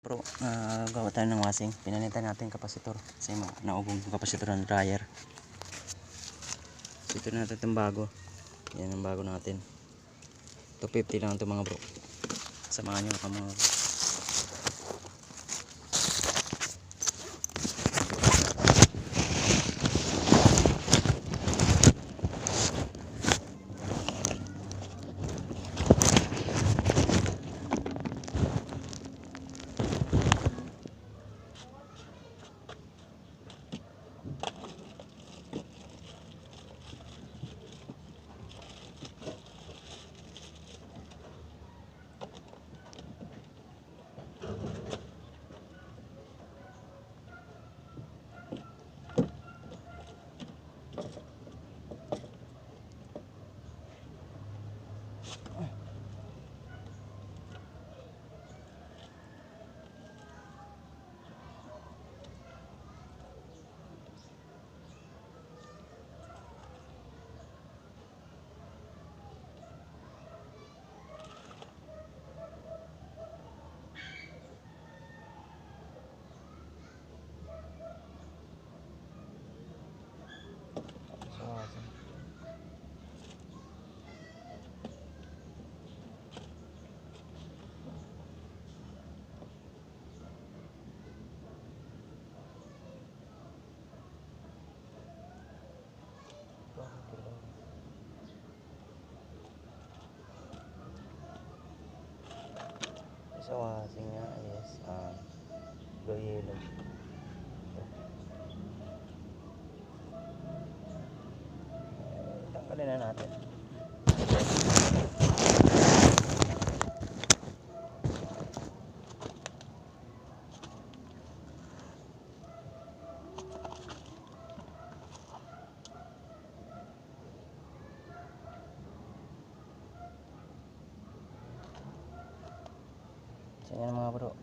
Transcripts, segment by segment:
Bro, gawa tayo ng wasing. Pinalitan natin kapasitor kasi naubog yung kapasitor ng dryer. So ito na natin itong bago. Yan ang bago natin. 250 lang ito mga bro. Samahan nyo ka mga bro. Sa wasing nga is blue yellow. Tanggalin na natin. So yan mga bro,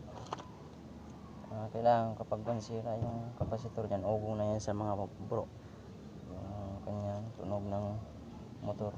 kailangan kapag bansira yung kapasitor dyan, ugong na yan sa mga bro yung kanyang tunog ng motor.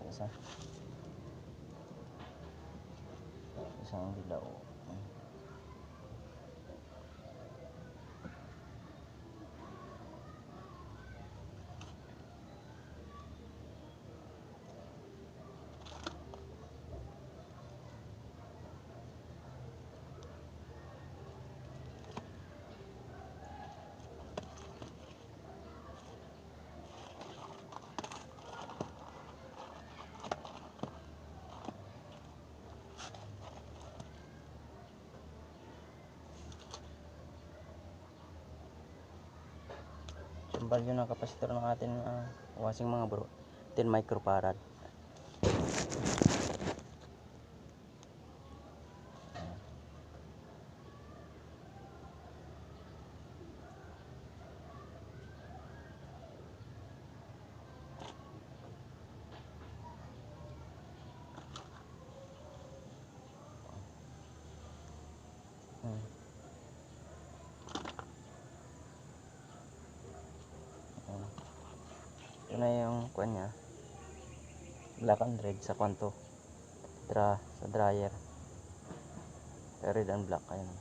Isa isang dilaw. Yung value ng kapasitor ng atin wasing mga bro, 10 microfarad. Ito na yung kuan niya, black and red sa kwanto sa dryer, red and black. Ayun,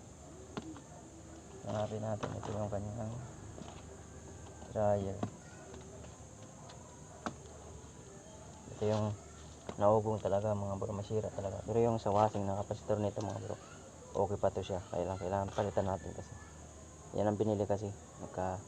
hanapin natin. Ito yung kanyang dryer. Ito yung naugong talaga mga bro, masira talaga. Pero yung sa wasing na kapasitor nito mga bro, okay pa to siya. Kailangan palitan natin kasi yan ang binili kasi mukha.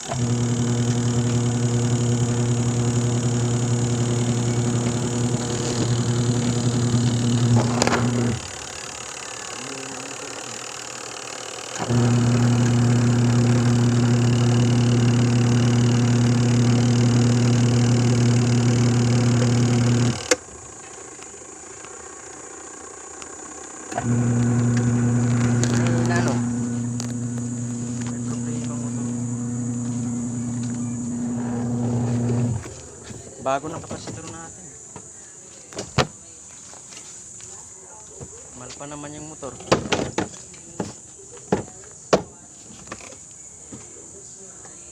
Ano? May problema motor. Bago ng kapasitor natin. Mahal pa naman yung motor.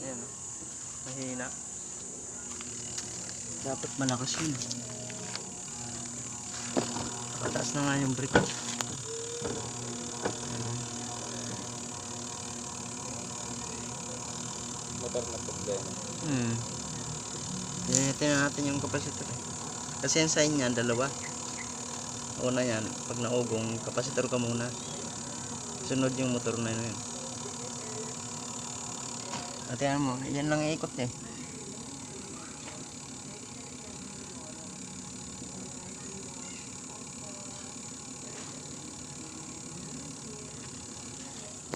Ayan o. Mahina. Dapat malakas yun. Nakataas na nga yung brake. Motor na problema. Tingnan natin yung kapasitor eh. Kasi yung sign niya, dalawa. Una yan, pag naugong, kapasitor ka muna. Sunod yung motor na yun. At yan mo, yan lang ikot eh.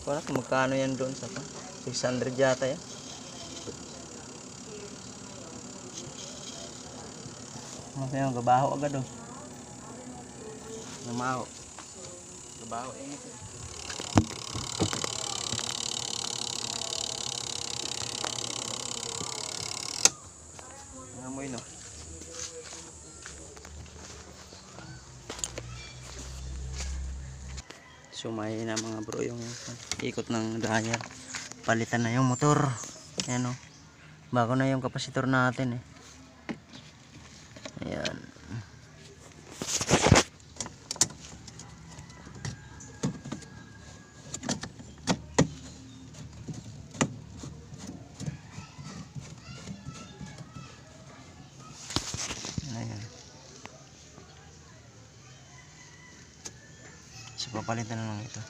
Wala kung magkano yan doon sa 600 yata yan. Masaya yung gabaho agad oh. Namaho. Gabaho init eh. Nangamoy no. Sumay na mga bro yung ikot ng dryer. Palitan na yung motor. Ayan o. Bago na yung kapasitor natin eh. Ayan. Ayan. So papalitan na lang ito.